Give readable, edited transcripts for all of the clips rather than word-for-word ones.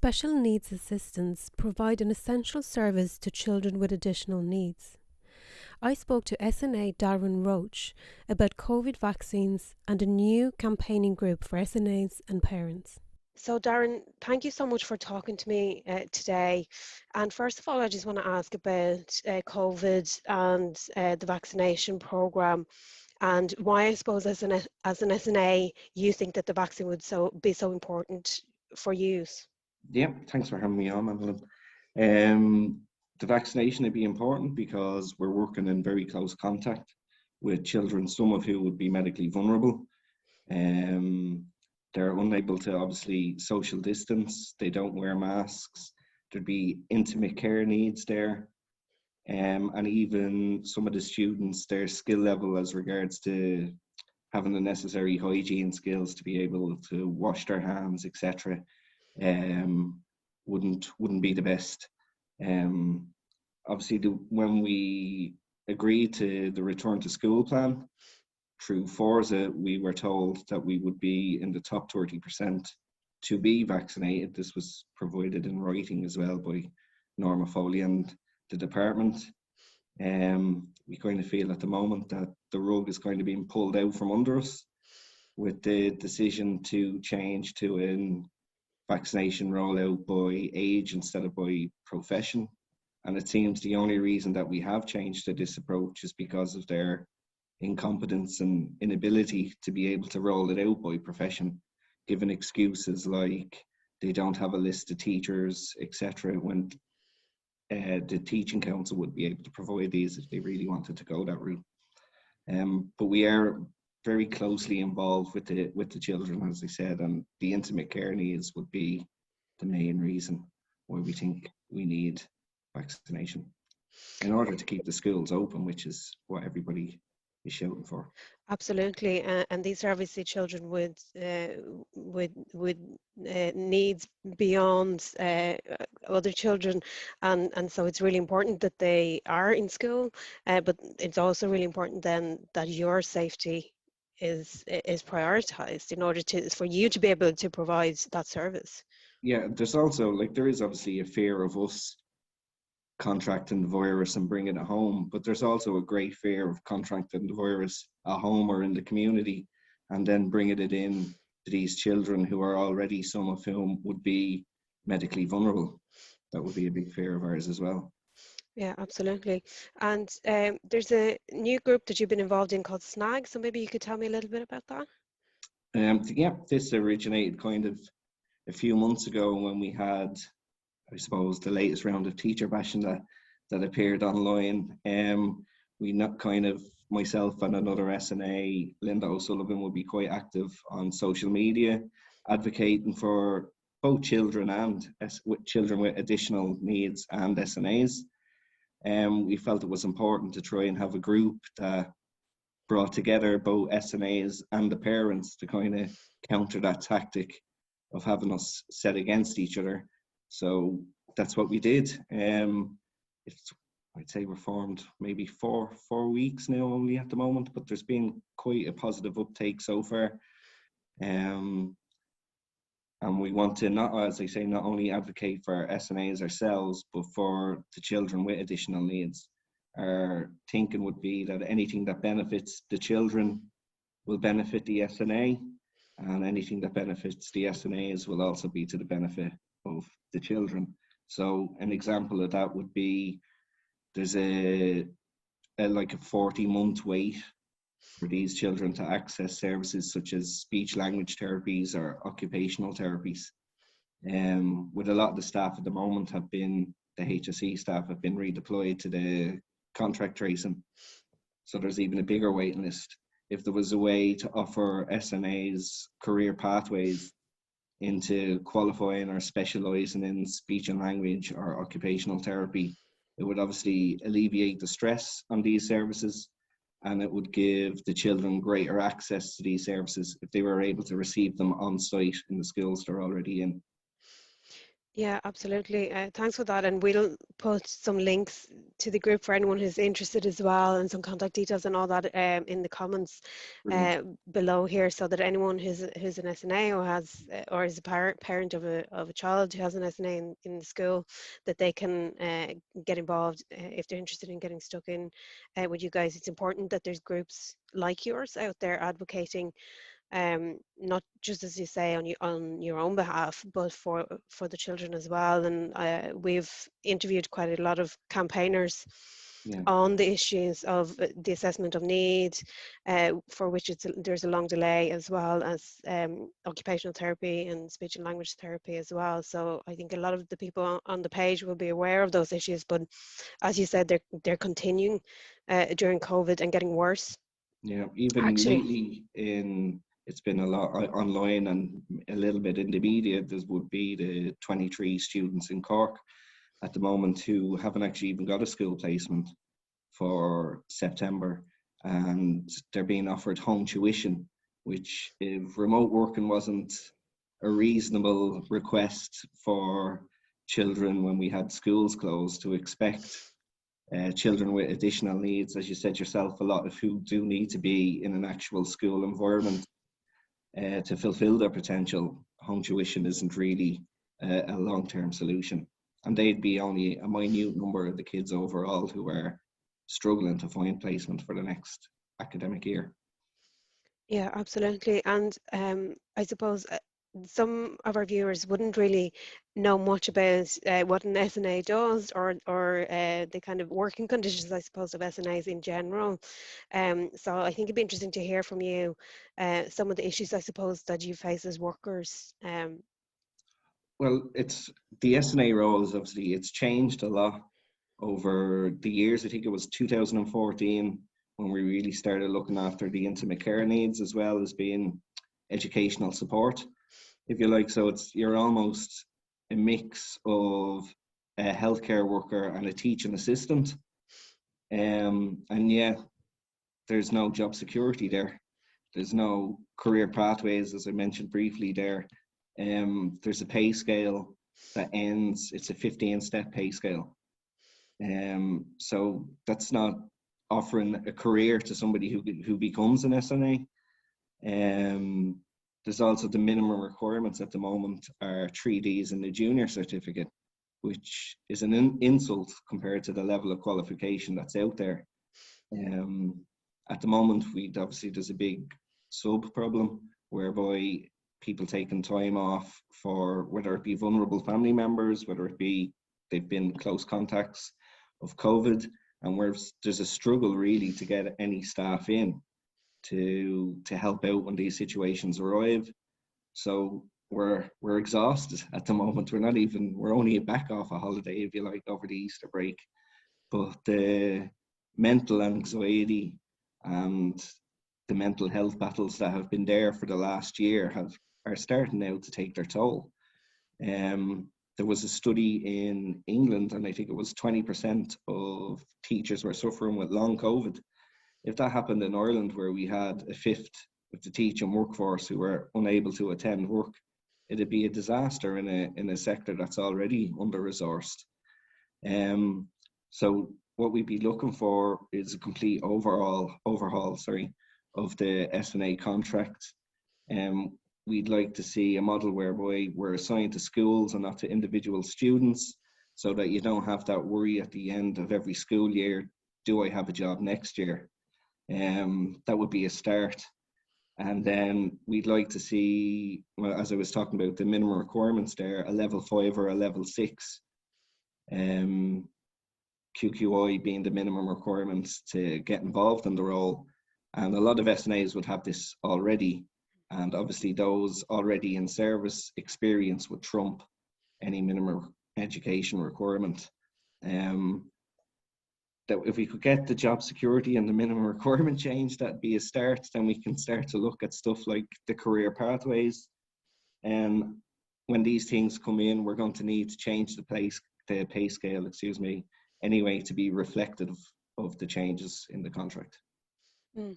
Special needs assistants provide an essential service to children with additional needs. I spoke to SNA Darren Roche about COVID vaccines and a new campaigning group for SNAs and parents. So, Darren, thank you so much for talking to me today. And first of all, I just want to ask about COVID and the vaccination programme, and why I suppose as an SNA you think that the vaccine would be so important for use. Yeah, thanks for having me on, Madeleine. The vaccination would be important because we're working in very close contact with children, some of who would be medically vulnerable. They're unable to obviously social distance, they don't wear masks, there'd be intimate care needs there. And even some of the students, their skill level as regards to having the necessary hygiene skills to be able to wash their hands, etc., wouldn't be the best. Obviously, when we agreed to the return to school plan through Forza, we were told that we would be in the top 30% to be vaccinated. This was provided in writing as well by Norma Foley and the department. We kind of feel at the moment that the rug is kind of being pulled out from under us with the decision to change to an vaccination rollout by age instead of by profession. And it seems the only reason that we have changed to this approach is because of their incompetence and inability to be able to roll it out by profession, given excuses like they don't have a list of teachers, etc., when the teaching council would be able to provide these if they really wanted to go that route. But we are very closely involved with the children, as I said, and the intimate care needs would be the main reason why we think we need vaccination in order to keep the schools open, which is what everybody is shouting for. Absolutely, and these are obviously children with needs beyond other children, and so it's really important that they are in school, but it's also really important then that your safety is prioritized in order for you to be able to provide that service. Yeah, there is obviously a fear of us contracting the virus and bringing it home, but there's also a great fear of contracting the virus at home or in the community and then bringing it in to these children who are already, some of whom would be medically vulnerable. That would be a big fear of ours as well. Yeah, absolutely. And there's a new group that you've been involved in called Snag, so maybe you could tell me a little bit about that. Yeah, this originated kind of a few months ago when we had, I suppose, the latest round of teacher bashing that appeared online. We not kind of, myself and another SNA, Linda O'Sullivan, would be quite active on social media, advocating for both children and children with additional needs and SNAs. We felt it was important to try and have a group that brought together both SNAs and the parents to kind of counter that tactic of having us set against each other. So that's what we did. I'd say we're formed maybe four weeks now only at the moment, but there's been quite a positive uptake so far. And we want to not only advocate for our SNAs ourselves, but for the children with additional needs. Our thinking would be that anything that benefits the children will benefit the SNA, and anything that benefits the SNAs will also be to the benefit of the children. So an example of that would be there's a 40-month wait for these children to access services such as speech language therapies or occupational therapies. With a lot of the staff at the moment the HSE staff have been redeployed to the contract tracing. So there's even a bigger waiting list. If there was a way to offer SNAs career pathways into qualifying or specialising in speech and language or occupational therapy, it would obviously alleviate the stress on these services, and it would give the children greater access to these services if they were able to receive them on site in the schools they're already in. Yeah, absolutely. Thanks for that. And we'll put some links to the group for anyone who's interested as well, and some contact details and all that in the comments Brilliant. below here, so that anyone who's an SNA or has or is a parent of a child who has an SNA in the school, that they can get involved if they're interested in getting stuck in with you guys. It's important that there's groups like yours out there advocating, not just, as you say, on your own behalf, but for the children as well. And we've interviewed quite a lot of campaigners Yeah. on the issues of the assessment of need, for which there's a long delay, as well as occupational therapy and speech and language therapy as well. So I think a lot of the people on the page will be aware of those issues, but as you said, they're continuing during COVID and getting worse. Yeah, even Actually, lately it's been a lot online and a little bit in the media. There would be the 23 students in Cork at the moment who haven't actually even got a school placement for September, and they're being offered home tuition, which, if remote working wasn't a reasonable request for children when we had schools closed, to expect children with additional needs, as you said yourself, a lot of who do need to be in an actual school environment to fulfill their potential. Home tuition isn't really a long-term solution, and they'd be only a minute number of the kids overall who are struggling to find placement for the next academic year. yeah, absolutely. And I suppose some of our viewers wouldn't really know much about what an SNA does, or the kind of working conditions, I suppose, of SNAs in general. So I think it'd be interesting to hear from you some of the issues, I suppose, that you face as workers. Well, it's the SNA roles, obviously, it's changed a lot over the years. I think it was 2014 when we really started looking after the intimate care needs as well as being educational support, if you like. So you're almost a mix of a healthcare worker and a teaching assistant. And yeah, there's no job security there. There's no career pathways, as I mentioned briefly there. There's a pay scale that ends, it's a 15-step pay scale. So that's not offering a career to somebody who becomes an SNA. There's also the minimum requirements at the moment are 3Ds in the junior certificate, which is an insult compared to the level of qualification that's out there. At the moment, there's a big sub problem whereby people taking time off for whether it be vulnerable family members, whether it be they've been close contacts of COVID, and where there's a struggle really to get any staff in to help out when these situations arrive. So we're exhausted at the moment. We're only back off a holiday, if you like, over the Easter break. But the mental anxiety and the mental health battles that have been there for the last year are starting now to take their toll. There was a study in England, and I think it was 20% of teachers were suffering with long COVID. If that happened in Ireland, where we had a fifth of the teaching workforce who were unable to attend work, it'd be a disaster in a sector that's already under-resourced. So what we'd be looking for is a complete overhaul, of the SNA contract. We'd like to see a model whereby we're assigned to schools and not to individual students, so that you don't have that worry at the end of every school year, do I have a job next year? That would be a start. And then we'd like to see, well, as I was talking about, the minimum requirements there, a level 5 or a level 6. QQI being the minimum requirements to get involved in the role. And a lot of SNAs would have this already. And obviously those already in service experience would trump any minimum education requirement. That if we could get the job security and the minimum requirement change, that'd be a start. Then we can start to look at stuff like the career pathways. And when these things come in, we're going to need to change the pay scale, anyway, to be reflective of the changes in the contract. Mm.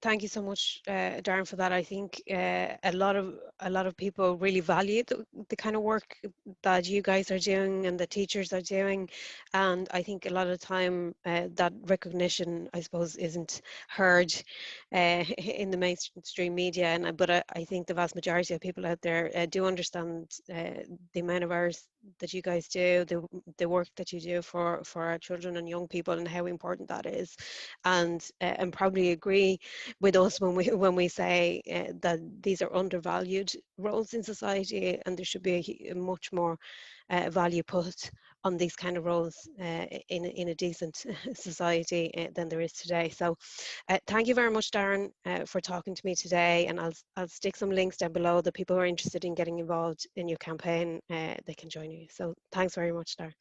Thank you so much, Darren, for that. I think a lot of people really value the kind of work that you guys are doing and the teachers are doing, and I think a lot of the time that recognition, I suppose, isn't heard in the mainstream media. And but I think the vast majority of people out there do understand the amount of hours that you guys do, the work that you do for our children and young people, and how important that is, and probably agree with us when we say that these are undervalued roles in society, and there should be a much more value put on these kind of roles in a decent society than there is today. So thank you very much, Darren, for talking to me today, and I'll stick some links down below that people who are interested in getting involved in your campaign, they can join you. So thanks very much, Darren.